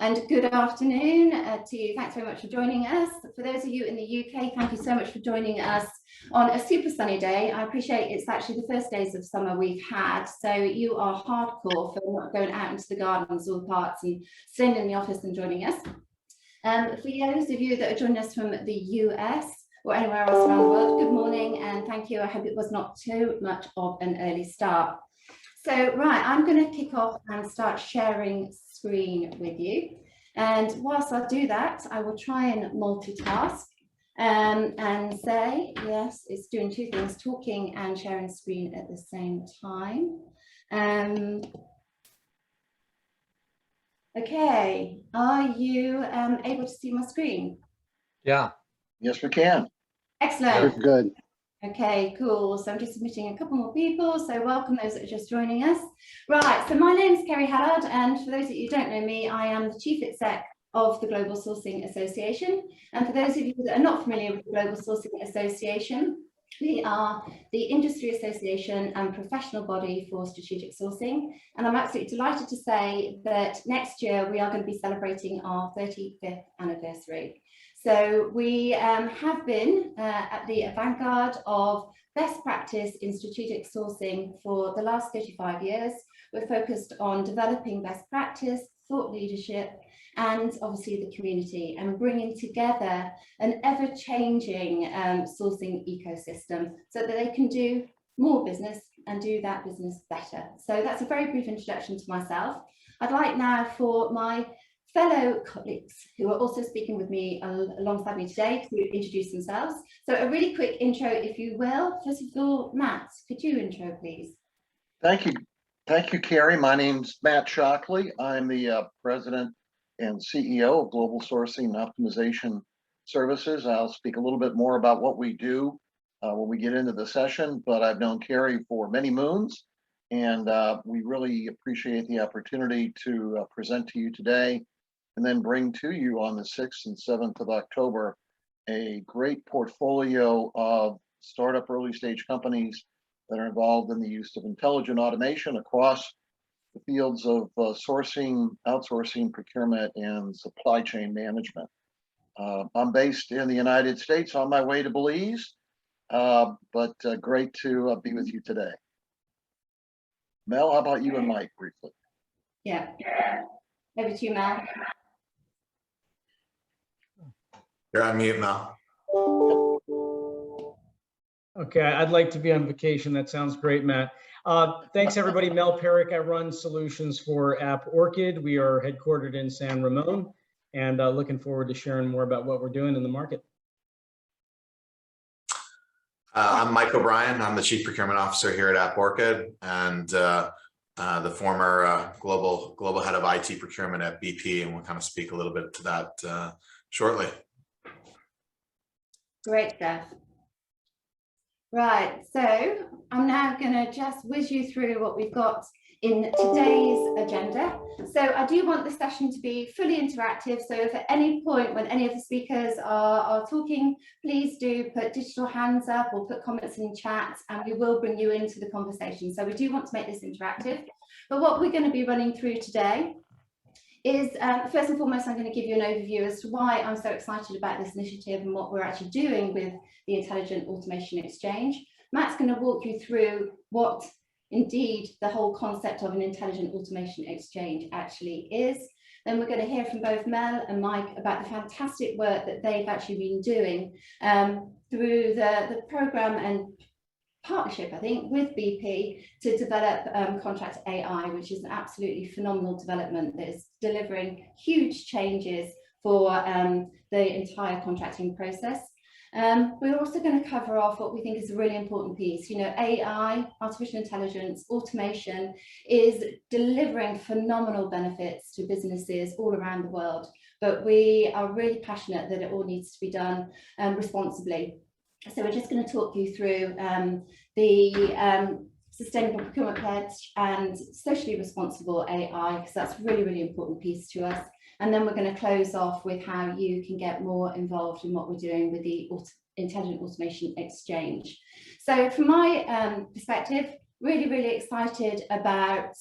And good afternoon to you. Thanks very much for joining us. For those of you in the UK, thank you so much for joining us on a super sunny day. I appreciate it's actually the first days of summer we've had, so you are hardcore for not going out into the gardens or the parks and staying in the office and joining us. For those of you that are joining us from the US or anywhere else around the world, good morning and thank you. I hope it was not too much of an early start. So, right, I'm going to kick off and start sharing screen with you. And whilst I do that, I will try and multitask and say, yes, it's doing two things, talking and sharing screen at the same time. Okay, are you able to see my screen? Yeah. Yes, we can. Excellent. Good. Okay, cool. So I'm just submitting a couple more people. So welcome those that are just joining us. Right, so my name is Kerry Hallard, and for those of you who don't know me, I am the Chief Exec of the Global Sourcing Association. And for those of you that are not familiar with the Global Sourcing Association, we are the industry association and professional body for strategic sourcing. And I'm absolutely delighted to say that next year we are going to be celebrating our 35th anniversary. So we have been at the vanguard of best practice in strategic sourcing for the last 35 years. We're focused on developing best practice, thought leadership, and obviously the community, and bringing together an ever-changing sourcing ecosystem so that they can do more business and do that business better. So that's a very brief introduction to myself. I'd like now for my fellow colleagues who are also speaking with me alongside me today to introduce themselves. So a really quick intro, if you will. First of all, Matt, could you intro, please? Thank you. Thank you, Kerry. My name's Matt Shockley. I'm the President and CEO of Global Sourcing and Optimization Services. I'll speak a little bit more about what we do when we get into the session, but I've known Kerry for many moons, and we really appreciate the opportunity to present to you today and then bring to you on the 6th and 7th of October a great portfolio of startup early stage companies that are involved in the use of intelligent automation across the fields of sourcing, outsourcing, procurement, and supply chain management. I'm based in the United States on my way to Belize, but great to be with you today. Mel, how about you and Mike briefly? Yeah, over to you, Mel. You're on mute, Mel. Okay, I'd like to be on vacation. That sounds great, Matt. Thanks, everybody. Mel Perrick. I run solutions for App Orchid. We are headquartered in San Ramon, and looking forward to sharing more about what we're doing in the market. I'm Mike O'Brien. I'm the Chief Procurement Officer here at App Orchid, and the former global head of IT procurement at BP, and we'll kind of speak a little bit to that shortly. Great stuff. Right, so I'm now going to just whiz you through what we've got in today's agenda. So I do want the session to be fully interactive. So if at any point when any of the speakers are talking, please do put digital hands up or put comments in chat, and we will bring you into the conversation. So we do want to make this interactive. But what we're going to be running through today is, first and foremost, I'm going to give you an overview as to why I'm so excited about this initiative and what we're actually doing with the Intelligent Automation Exchange. Matt's going to walk you through what indeed the whole concept of an Intelligent Automation Exchange actually is. Then we're going to hear from both Mel and Mike about the fantastic work that they've actually been doing through the program and partnership, I think, with BP to develop Contract AI, which is an absolutely phenomenal development that is delivering huge changes for the entire contracting process. We're also going to cover off what we think is a really important piece. You know, AI, artificial intelligence, automation is delivering phenomenal benefits to businesses all around the world, but we are really passionate that it all needs to be done responsibly. So we're just going to talk you through the sustainable procurement pledge and socially responsible AI, because that's a really, really important piece to us. And then we're going to close off with how you can get more involved in what we're doing with the Intelligent Automation Exchange. So from my perspective, really, really excited about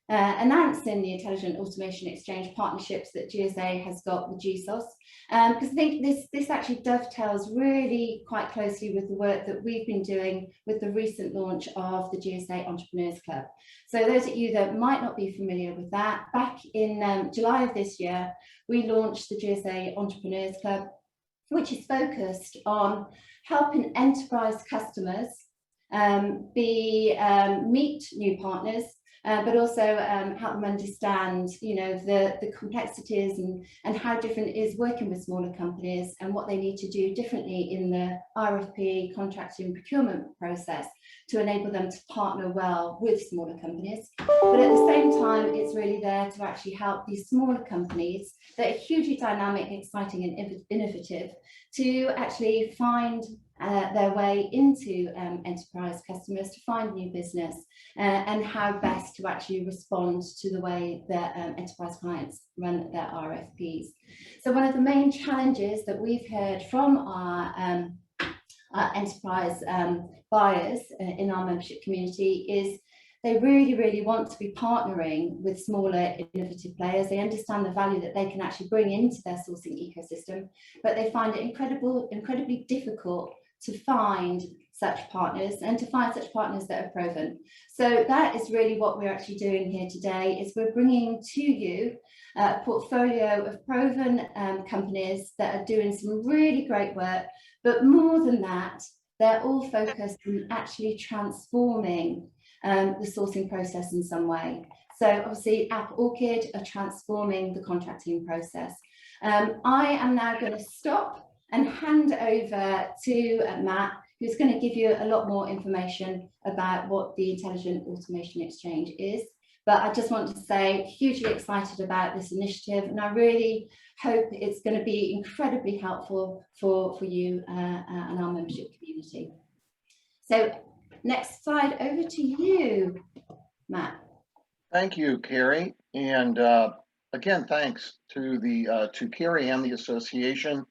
announcing the Intelligent Automation Exchange partnerships that GSA has got with GSOS, because I think this actually dovetails really quite closely with the work that we've been doing with the recent launch of the GSA Entrepreneurs Club. So those of you that might not be familiar with that, back in July of this year, we launched the GSA Entrepreneurs Club, which is focused on helping enterprise customers meet new partners, but also help them understand, the complexities and how different it is working with smaller companies and what they need to do differently in the RFP contracting procurement process to enable them to partner well with smaller companies. But at the same time, it's really there to actually help these smaller companies that are hugely dynamic, exciting and innovative to actually find their way into enterprise customers, to find new business, and how best to actually respond to the way that enterprise clients run their RFPs. So one of the main challenges that we've heard from our enterprise buyers in our membership community is they really, really want to be partnering with smaller innovative players. They understand the value that they can actually bring into their sourcing ecosystem, but they find it incredibly difficult to find such partners and to find such partners that are proven. So that is really what we're actually doing here today, is we're bringing to you a portfolio of proven companies that are doing some really great work, but more than that, they're all focused on actually transforming the sourcing process in some way. So obviously App Orchid are transforming the contracting process. I am now going to stop and hand over to Matt, who's going to give you a lot more information about what the Intelligent Automation Exchange is. But I just want to say, hugely excited about this initiative, and I really hope it's going to be incredibly helpful for you and our membership community. So next slide, over to you, Matt. Thank you, Carrie. And again, thanks to Carrie and the association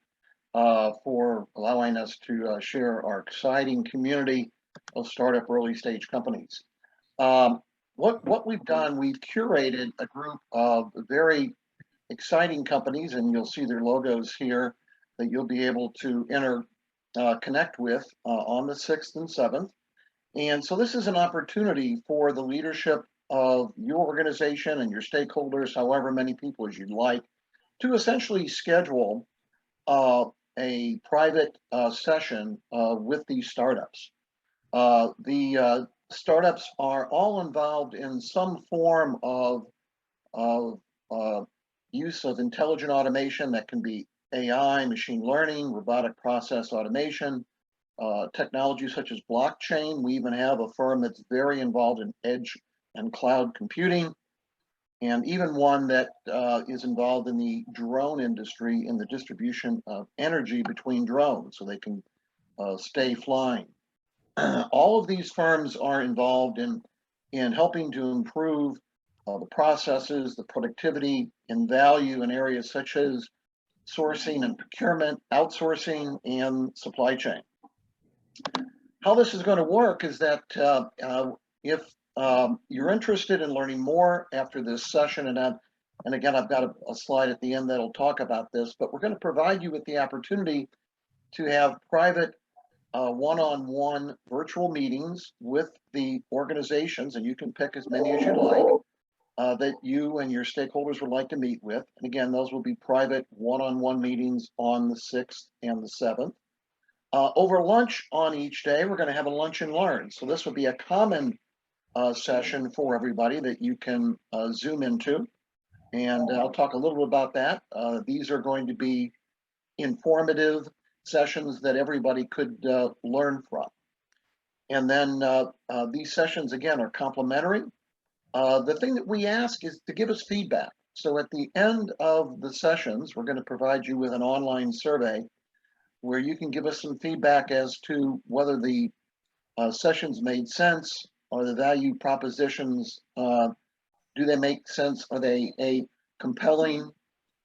for allowing us to share our exciting community of startup early stage companies. What we've done, we've curated a group of very exciting companies, and you'll see their logos here that you'll be able to connect with on the 6th and 7th. And so this is an opportunity for the leadership of your organization and your stakeholders, however many people as you'd like, to essentially schedule a private session with these startups. The startups are all involved in some form of use of intelligent automation. That can be AI, machine learning, robotic process automation, technology such as blockchain. We even have a firm that's very involved in edge and cloud computing, and even one that is involved in the drone industry in the distribution of energy between drones so they can stay flying. All of these firms are involved in helping to improve the processes, the productivity and value in areas such as sourcing and procurement, outsourcing, and supply chain. How this is going to work is that if you're interested in learning more after this session, and again, I've got a slide at the end that'll talk about this, but we're going to provide you with the opportunity to have private one-on-one virtual meetings with the organizations, and you can pick as many as you'd like, that you and your stakeholders would like to meet with. And again, those will be private one-on-one meetings on the 6th and the 7th. Over lunch on each day, we're going to have a lunch and learn. So this will be a common session for everybody that you can Zoom into. And I'll talk a little bit about that. These are going to be informative sessions that everybody could learn from. And then these sessions, again, are complimentary. The thing that we ask is to give us feedback. So at the end of the sessions, we're going to provide you with an online survey where you can give us some feedback as to whether the sessions made sense, or the value propositions, do they make sense? Are they a compelling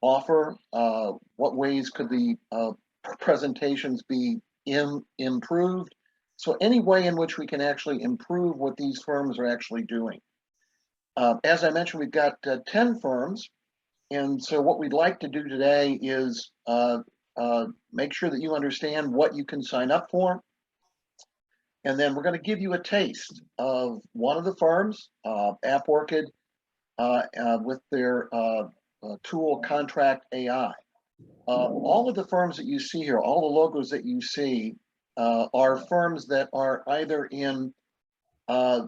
offer? What ways could the presentations be improved? So any way in which we can actually improve what these firms are actually doing. As I mentioned, we've got 10 firms. And so what we'd like to do today is make sure that you understand what you can sign up for. And then we're going to give you a taste of one of the firms, AppOrchid, with their tool Contract AI. All of the firms that you see here, all the logos that you see, are firms that are either in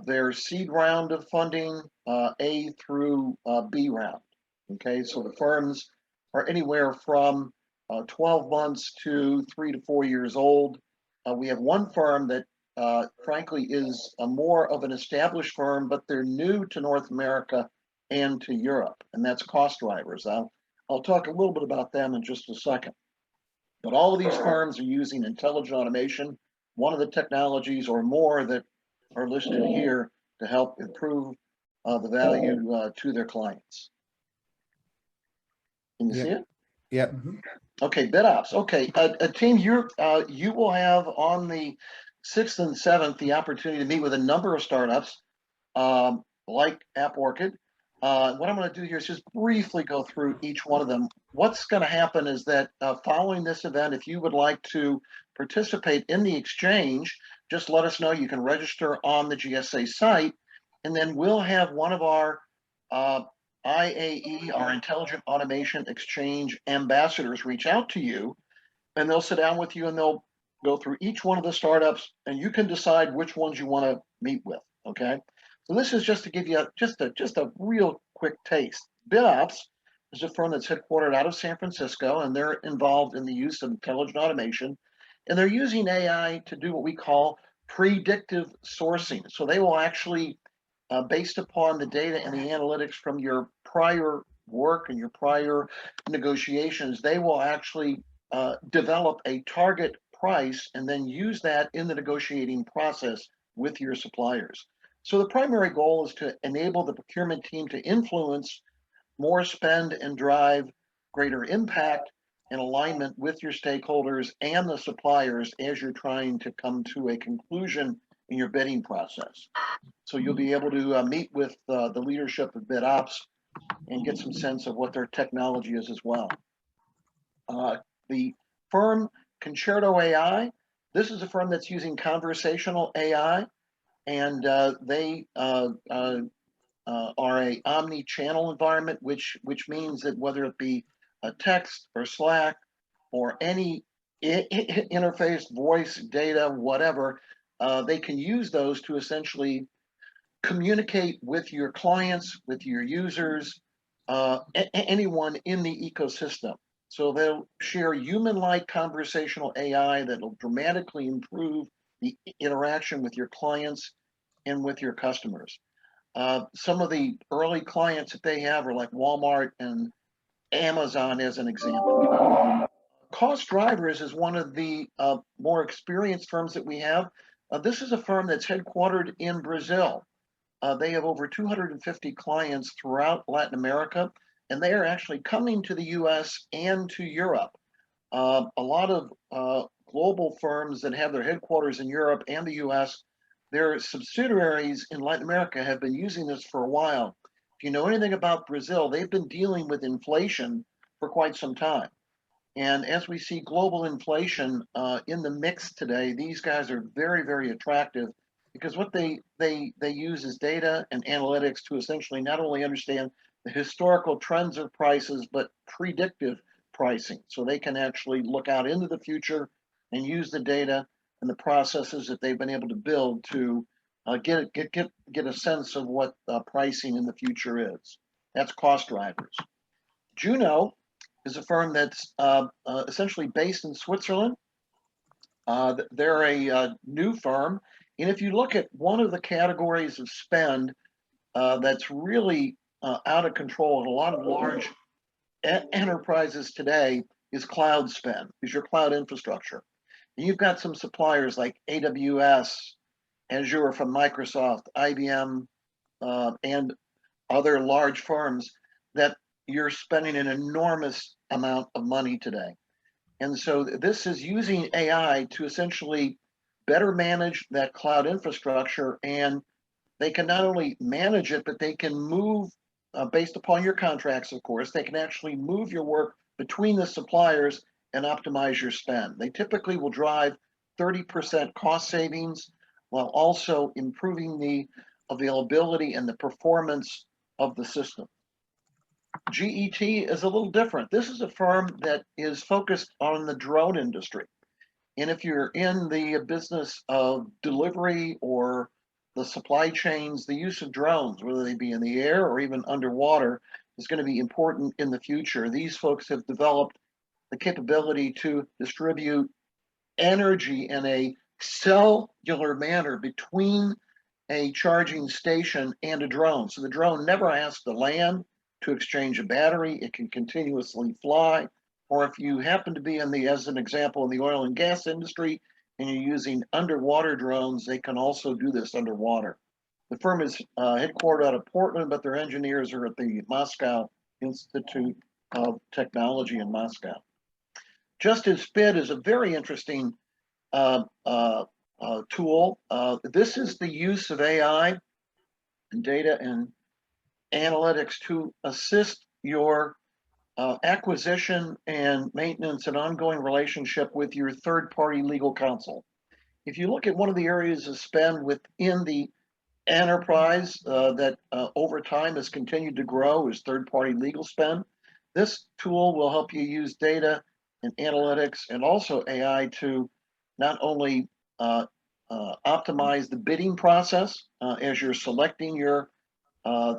their seed round of funding, A through B round. Okay, so the firms are anywhere from 12 months to 3 to 4 years old. We have one firm that frankly is more of an established firm, but they're new to North America and to Europe, and that's Cost Drivers. I'll talk a little bit about them in just a second. But all of these firms are using intelligent automation, one of the technologies or more that are listed here to help improve the value to their clients. Can you see it? Yep. Okay, BidOps. Okay, team, you will have on the 6th and 7th the opportunity to meet with a number of startups like AppOrchid. What I'm going to do here is just briefly go through each one of them. What's going to happen is that following this event, if you would like to participate in the exchange, just let us know. You can register on the GSA site, and then we'll have one of our IAE, our Intelligent Automation Exchange ambassadors, reach out to you, and they'll sit down with you and they'll go through each one of the startups, and you can decide which ones you want to meet with. Okay. So this is just to give you just a real quick taste. BidOps is a firm that's headquartered out of San Francisco, and they're involved in the use of intelligent automation, and they're using AI to do what we call predictive sourcing. So they will actually, based upon the data and the analytics from your prior work and your prior negotiations, they will actually develop a target price and then use that in the negotiating process with your suppliers. So the primary goal is to enable the procurement team to influence more spend and drive greater impact and alignment with your stakeholders and the suppliers as you're trying to come to a conclusion in your bidding process. So you'll be able to meet with the leadership of BidOps and get some sense of what their technology is as well. The firm Concerto AI, this is a firm that's using conversational AI, and they are a omni-channel environment, which means that whether it be a text or Slack or any interface, voice, data, whatever, they can use those to essentially communicate with your clients, with your users, anyone in the ecosystem. So they'll share human-like conversational AI that'll dramatically improve the interaction with your clients and with your customers. Some of the early clients that they have are like Walmart and Amazon as an example. Cost Drivers is one of the more experienced firms that we have. This is a firm that's headquartered in Brazil. They have over 250 clients throughout Latin America, and they are actually coming to the US and to Europe. A lot of global firms that have their headquarters in Europe and the US, their subsidiaries in Latin America have been using this for a while. If you know anything about Brazil, they've been dealing with inflation for quite some time. And as we see global inflation in the mix today, these guys are very, very attractive because what they use is data and analytics to essentially not only understand the historical trends of prices, but predictive pricing. So they can actually look out into the future and use the data and the processes that they've been able to build to get a sense of what pricing in the future is. That's Cost Drivers. Juno is a firm that's essentially based in Switzerland. They're a new firm. And if you look at one of the categories of spend that's really out of control in a lot of large enterprises today is cloud spend, is your cloud infrastructure. And you've got some suppliers like AWS, Azure from Microsoft, IBM, and other large firms that you're spending an enormous amount of money today. And so this is using AI to essentially better manage that cloud infrastructure and they can not only manage it, but they can move, based upon your contracts, of course, they can actually move your work between the suppliers and optimize your spend. They typically will drive 30% cost savings while also improving the availability and the performance of the system. GET is a little different. This is a firm that is focused on the drone industry. And if you're in the business of delivery or the supply chains, the use of drones, whether they be in the air or even underwater, is going to be important in the future. These folks have developed the capability to distribute energy in a cellular manner between a charging station and a drone. So the drone never has to land to exchange a battery. It can continuously fly. Or if you happen to be in the, as an example, in the oil and gas industry, and you're using underwater drones, they can also do this underwater. The firm is headquartered out of Portland, but their engineers are at the Moscow Institute of Technology in Moscow. JustAsBid is a very interesting tool. This is the use of AI and data and analytics to assist your acquisition and maintenance and ongoing relationship with your third-party legal counsel. If you look at one of the areas of spend within the enterprise that over time has continued to grow is third-party legal spend, this tool will help you use data and analytics and also AI to not only optimize the bidding process as you're selecting your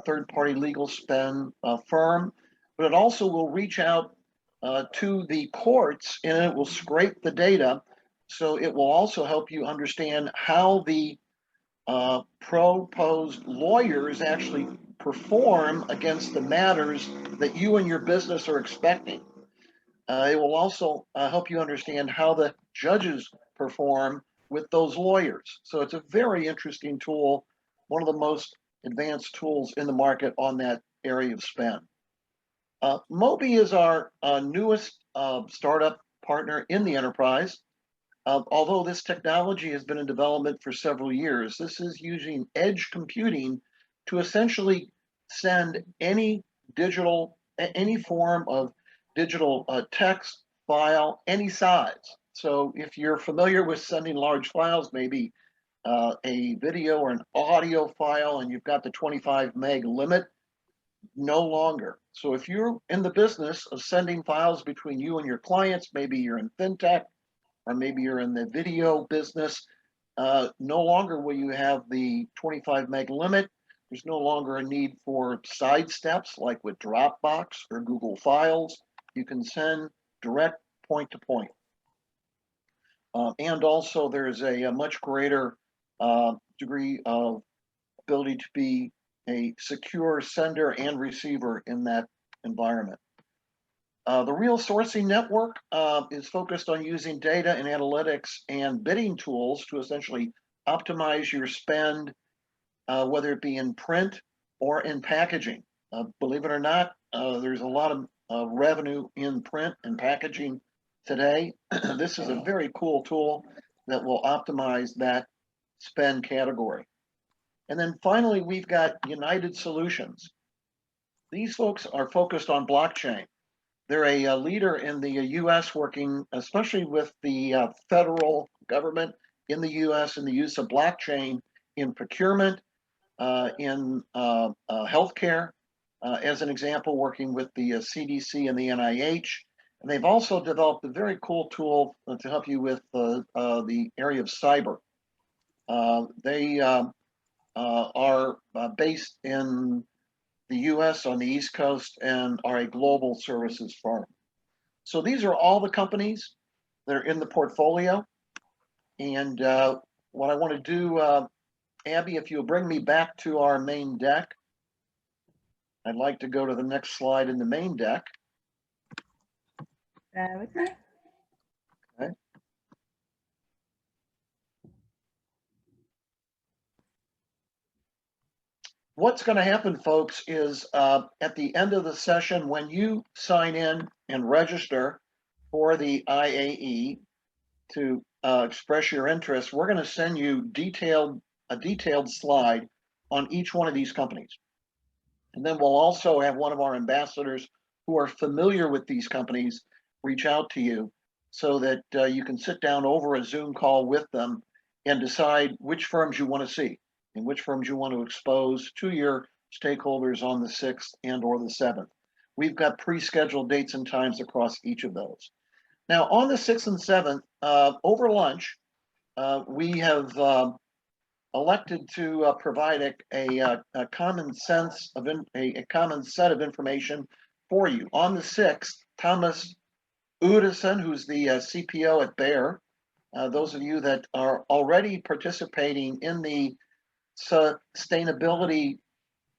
third-party legal spend firm, but it also will reach out to the courts and it will scrape the data. So it will also help you understand how the proposed lawyers actually perform against the matters that you and your business are expecting. It will also help you understand how the judges perform with those lawyers. So it's a very interesting tool, one of the most advanced tools in the market on that area of spend. Moby is our newest startup partner in the enterprise. Although this technology has been in development for several years, this is using edge computing to essentially send any form of digital text file, any size. So if you're familiar with sending large files, maybe a video or an audio file, and you've got the 25 meg limit, no longer. So if you're in the business of sending files between you and your clients, maybe you're in fintech, or maybe you're in the video business, no longer will you have the 25 meg limit. There's no longer a need for side steps like with Dropbox or Google Files. You can send direct point to point. And also there's a much greater degree of ability to be a secure sender and receiver in that environment. The Real Sourcing Network is focused on using data and analytics and bidding tools to essentially optimize your spend, whether it be in print or in packaging. Believe it or not, there's a lot of revenue in print and packaging today. This is a very cool tool that will optimize that spend category. And then finally, we've got United Solutions. These folks are focused on blockchain. They're a leader in the US, working especially with the federal government in the US in the use of blockchain in procurement, in healthcare, as an example, working with the CDC and the NIH. And they've also developed a very cool tool to help you with the area of cyber. They are based in the US on the East Coast and are a global services firm. So these are all the companies that are in the portfolio. And what I want to do, Abby, if you'll bring me back to our main deck, I'd like to go to the next slide in the main deck. Okay. Okay. What's going to happen, folks, is at the end of the session, when you sign in and register for the IAE to express your interest, we're going to send you a detailed slide on each one of these companies. And then we'll also have one of our ambassadors who are familiar with these companies reach out to you so that you can sit down over a Zoom call with them and decide which firms you want to see and which firms you want to expose to your stakeholders on the 6th and or the 7th. We've got pre-scheduled dates and times across each of those. Now, on the 6th and 7th, over lunch, we have elected to provide a common sense of a common set of information for you. On the 6th, Thomas Udison, who's the CPO at Bayer, those of you that are already participating in the sustainability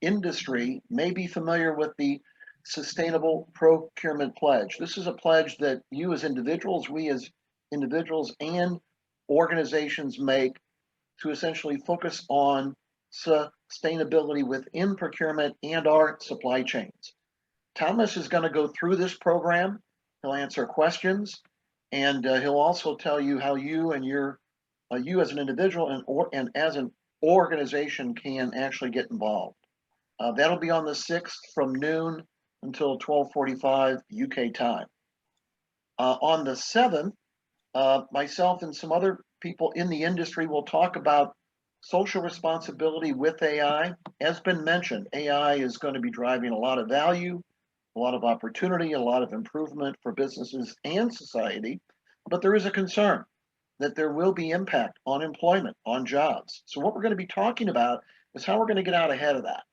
industry may be familiar with the Sustainable Procurement Pledge. This is a pledge that you as individuals, we as individuals and organizations make to essentially focus on sustainability within procurement and our supply chains. Thomas is going to go through this program. He'll answer questions, and he'll also tell you how you and you as an individual and as an organization can actually get involved. That'll be on the 6th from noon until 12:45 UK time. On the 7th, myself and some other people in the industry will talk about social responsibility with AI. As been mentioned, AI is going to be driving a lot of value, a lot of opportunity, a lot of improvement for businesses and society, but there is a concern that there will be impact on employment, on jobs. So what we're going to be talking about is how we're going to get out ahead of that.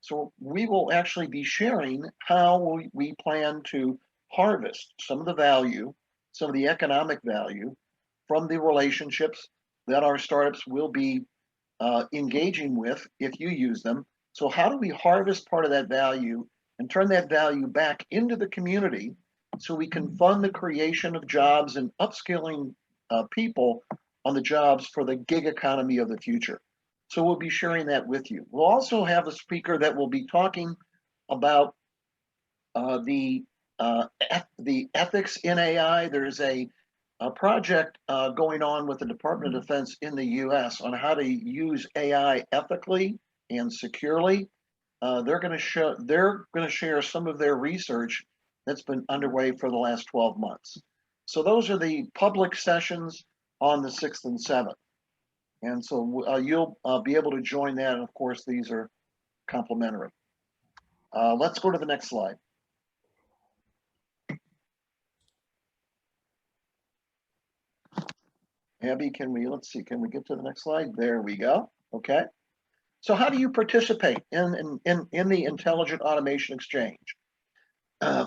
So we will actually be sharing how we plan to harvest some of the value, some of the economic value from the relationships that our startups will be engaging with if you use them. So how do we harvest part of that value and turn that value back into the community so we can fund the creation of jobs and upskilling people on the jobs for the gig economy of the future. So we'll be sharing that with you. We'll also have a speaker that will be talking about the ethics in AI. There's a project going on with the Department of Defense in the US on how to use AI ethically and securely. They're going to share some of their research that's been underway for the last 12 months. So those are the public sessions on the 6th and 7th. And so you'll be able to join that. And of course, these are complimentary. Let's go to the next slide. Abby, let's see, can we get to the next slide? There we go. Okay. So how do you participate in the Intelligent Automation Exchange?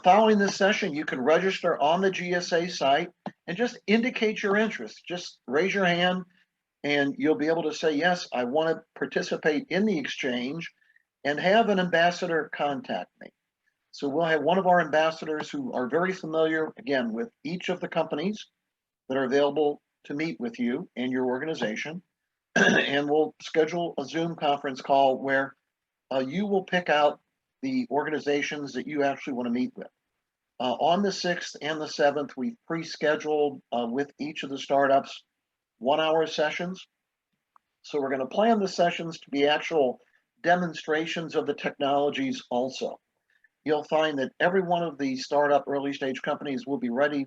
Following this session, you can register on the GSA site and just indicate your interest. Just raise your hand and you'll be able to say, yes, I want to participate in the exchange, and have an ambassador contact me. So we'll have one of our ambassadors who are very familiar, again, with each of the companies that are available to meet with you and your organization. And we'll schedule a Zoom conference call where you will pick out the organizations that you actually want to meet with. On the 6th and the 7th, we've pre-scheduled with each of the startups 1-hour sessions. So we're going to plan the sessions to be actual demonstrations of the technologies also. You'll find that every one of the startup early stage companies will be ready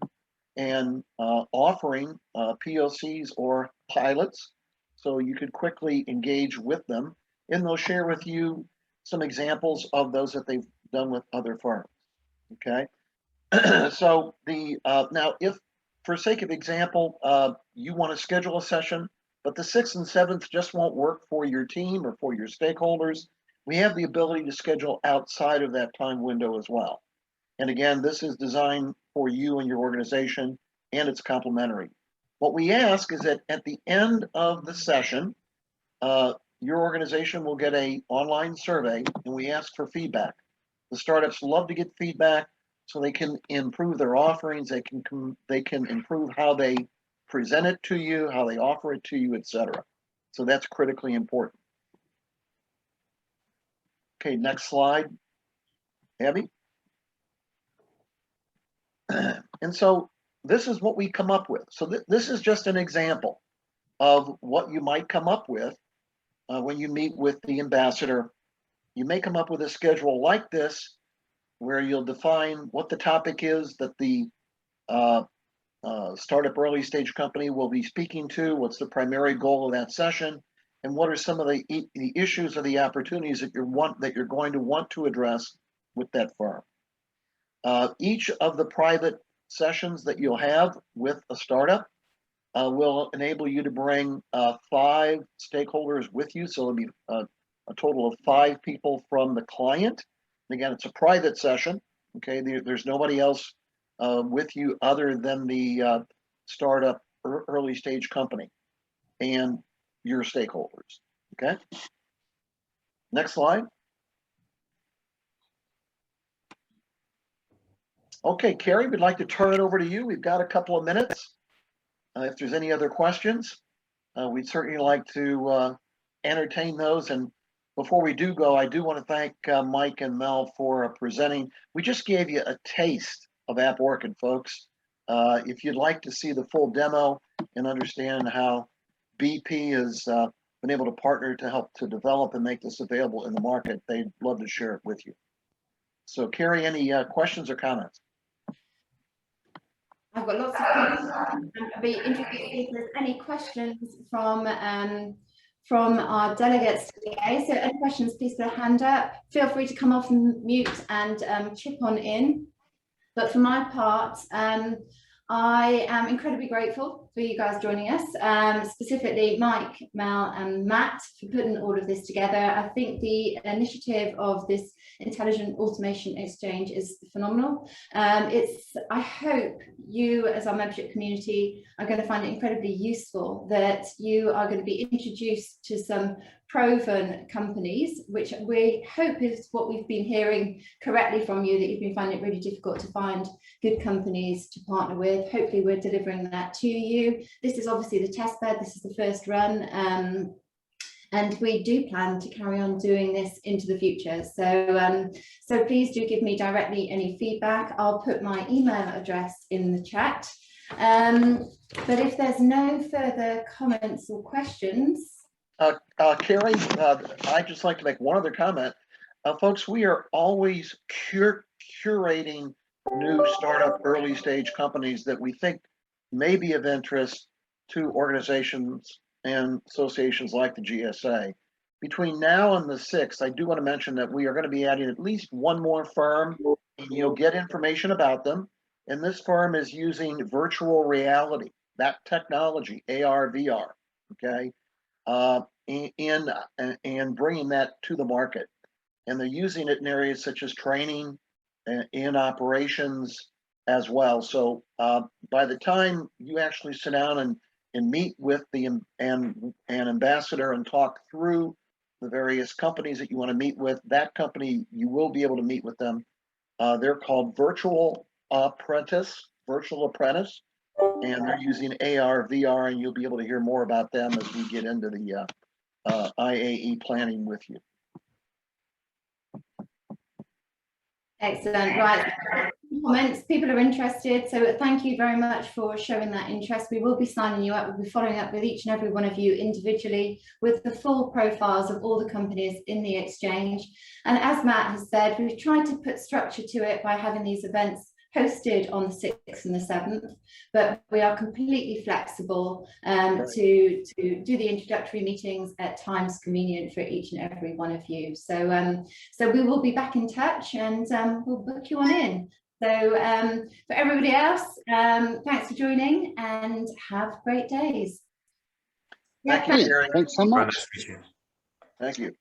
and offering POCs or pilots, so you could quickly engage with them, and they'll share with you some examples of those that they've done with other firms. Okay, so now, if for sake of example, you want to schedule a session, but the 6th and 7th just won't work for your team or for your stakeholders, we have the ability to schedule outside of that time window as well. And again, this is designed for you and your organization, and it's complimentary. What we ask is that at the end of the session, your organization will get an online survey, and we ask for feedback. The startups love to get feedback so they can improve their offerings, they can improve how they present it to you, how they offer it to you, etc. So that's critically important. Okay, next slide, Abby. And so this is what we come up with. So this is just an example of what you might come up with when you meet with the ambassador, you may come up with a schedule like this, where you'll define what the topic is that the startup early stage company will be speaking to, what's the primary goal of that session, and what are some of the issues or the opportunities that you're going to want to address with that firm. Each of the private sessions that you'll have with a startup will enable you to bring 5 stakeholders with you. So it'll be a total of 5 people from the client. And again, it's a private session. Okay, there's nobody else with you other than the startup early stage company and your stakeholders. Okay. Next slide. Okay, Carrie, we'd like to turn it over to you. We've got a couple of minutes. If there's any other questions, we'd certainly like to entertain those. And before we do go, I do want to thank Mike and Mel for presenting. We just gave you a taste of App Orchid, folks. If you'd like to see the full demo and understand how BP has been able to partner to help to develop and make this available in the market, they'd love to share it with you. So, Carrie, any questions or comments? I've got lots of comments. I'd be interested if there's any questions from our delegates today. So any questions, please put a hand up. Feel free to come off mute and chip on in. But for my part, I am incredibly grateful for you guys joining us, specifically Mike, Mel and Matt for putting all of this together. I think the initiative of this Intelligent Automation Exchange is phenomenal. I hope you as our membership community are going to find it incredibly useful, that you are going to be introduced to some proven companies, which we hope is what we've been hearing correctly from you, that you've been finding it really difficult to find good companies to partner with. Hopefully we're delivering that to you. This is obviously the test bed, this is the first run, and we do plan to carry on doing this into the future. So please do give me directly any feedback. I'll put my email address in the chat. But if there's no further comments or questions. Carrie, I'd just like to make one other comment. Folks, we are always curating new startup early stage companies that we think may be of interest to organizations and associations like the GSA. Between now and the 6th, I do want to mention that we are going to be adding at least one more firm, and you'll get information about them. And this firm is using virtual reality, that technology, AR, VR, okay, and bringing that to the market. And they're using it in areas such as training and in operations as well. So by the time you actually sit down and meet with the an ambassador and talk through the various companies that you want to meet with, that company, you will be able to meet with them. They're called Virtual Apprentice, and they're using AR, VR, and you'll be able to hear more about them as we get into the IAE planning with you. Excellent. Right. Comments, people are interested, so thank you very much for showing that interest. We will be signing you up. We'll be following up with each and every one of you individually with the full profiles of all the companies in the exchange. And as Matt has said, we've tried to put structure to it by having these events hosted on the 6th and the 7th, but we are completely flexible to do the introductory meetings at times convenient for each and every one of you. So so we will be back in touch, and we'll book you on in. So for everybody else, thanks for joining and have great days. Thank you, Gary. Thanks so much. Thank you.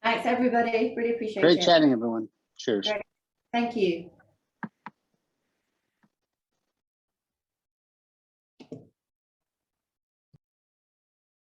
Thanks everybody, really appreciate it. Great chatting, everyone. Cheers. Great. Thank you.